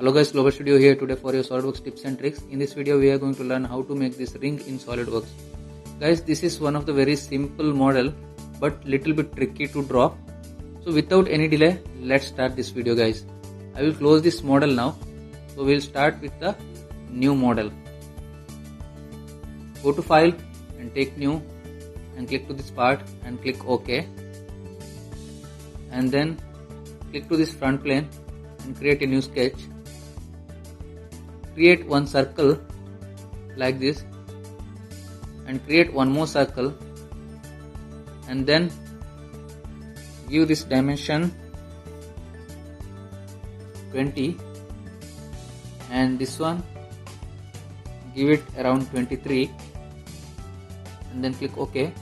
Hello guys, Global Studio here today for your SolidWorks tips and tricks. In this video we are going to learn how to make this ring in SolidWorks. Guys, this is one of the very simple model but little bit tricky to draw. So without any delay, let's start this video guys. I will close this model now. So we'll start with the new model. Go to file and take new and click to this part and click OK. And then click to this front plane and create a new sketch. Create one circle like this and create one more circle and then give this dimension 20 and this one give it around 23 and then click OK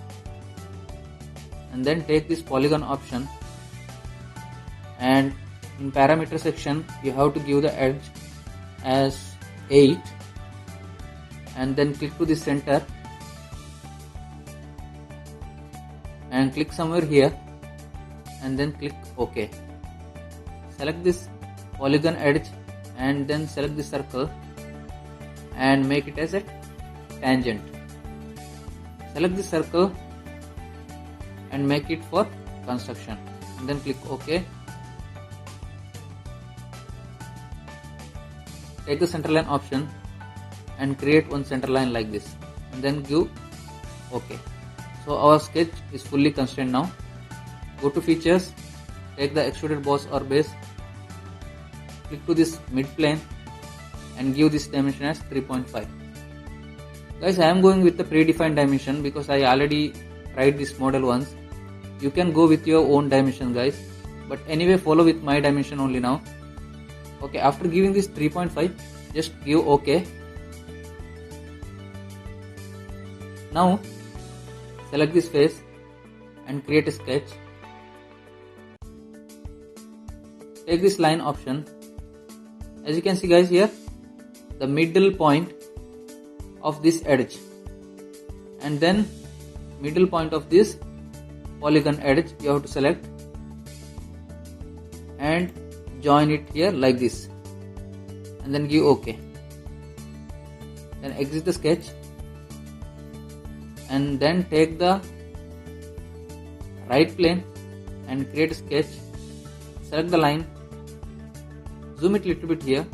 and then take this polygon option and in parameter section you have to give the edge as 8 and then click to the center and click somewhere here and then click OK. Select this polygon edge and then select the circle and make it as a tangent. Select the circle and make it for construction and then click OK. Take the center line option and create one center line like this and then give OK. So our sketch is fully constrained now. Go to features, take the extruded boss or base, click to this mid plane and give this dimension as 3.5. Guys, I am going with the predefined dimension because I already tried this model once. You can go with your own dimension guys, but anyway follow with my dimension only now. Okay, after giving this 3.5, just give OK. Now select this face and create a sketch. Take this line option. As you can see guys here, the middle point of this edge and then middle point of this polygon edge you have to select and join it here like this and then give OK. Then exit the sketch and then take the right plane and create a sketch. Select the line, zoom it little bit here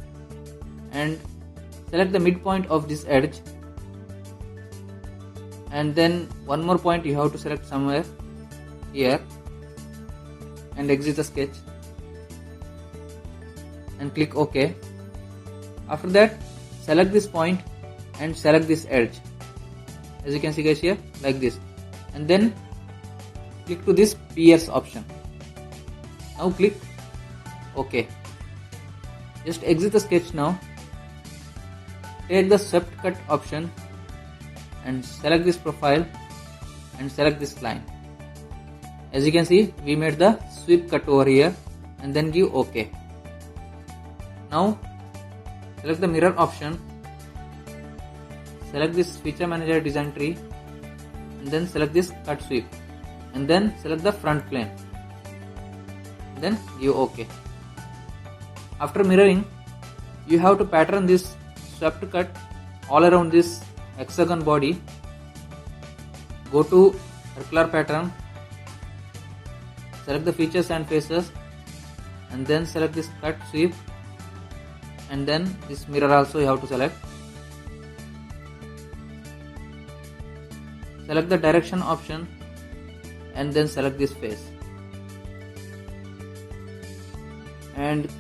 and select the midpoint of this edge and then one more point you have to select somewhere here and exit the sketch and click OK. After that select this point and select this edge as you can see guys here like this and then click to this pierce option. Now click OK. Just exit the sketch now. Take the swept cut option and select this profile and select this line. As you can see we made the sweep cut over here and then give OK. Now select the mirror option, select this feature manager design tree and then select this cut sweep and then select the front plane, then give OK. After mirroring you have to pattern this swept cut all around this hexagon body. Go to circular pattern, select the features and faces and then select this cut sweep and then this mirror also you have to select. Select the direction option and then select this face and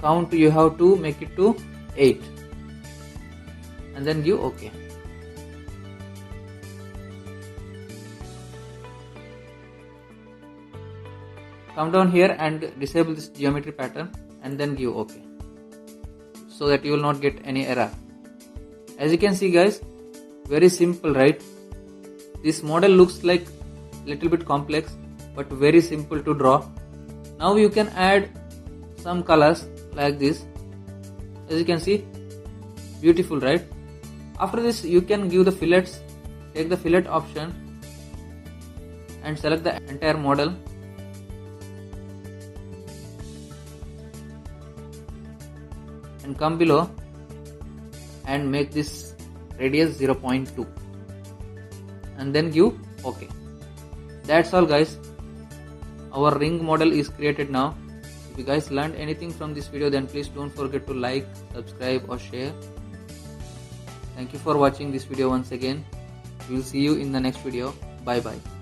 count you have to make it to 8 and then give OK. Come down here and disable this geometry pattern and then give OK so that you will not get any error. As you can see guys, very simple, right? This model looks like little bit complex but very simple to draw. Now you can add some colors like this. As you can see, beautiful, right? After this you can give the fillets. Take the fillet option and select the entire model. and come below and make this radius 0.2 and then give OK. That's all guys. Our ring model is created now. If you guys learned anything from this video, then please don't forget to like, subscribe or share. Thank you for watching this video once again. We will see you in the next video. Bye bye.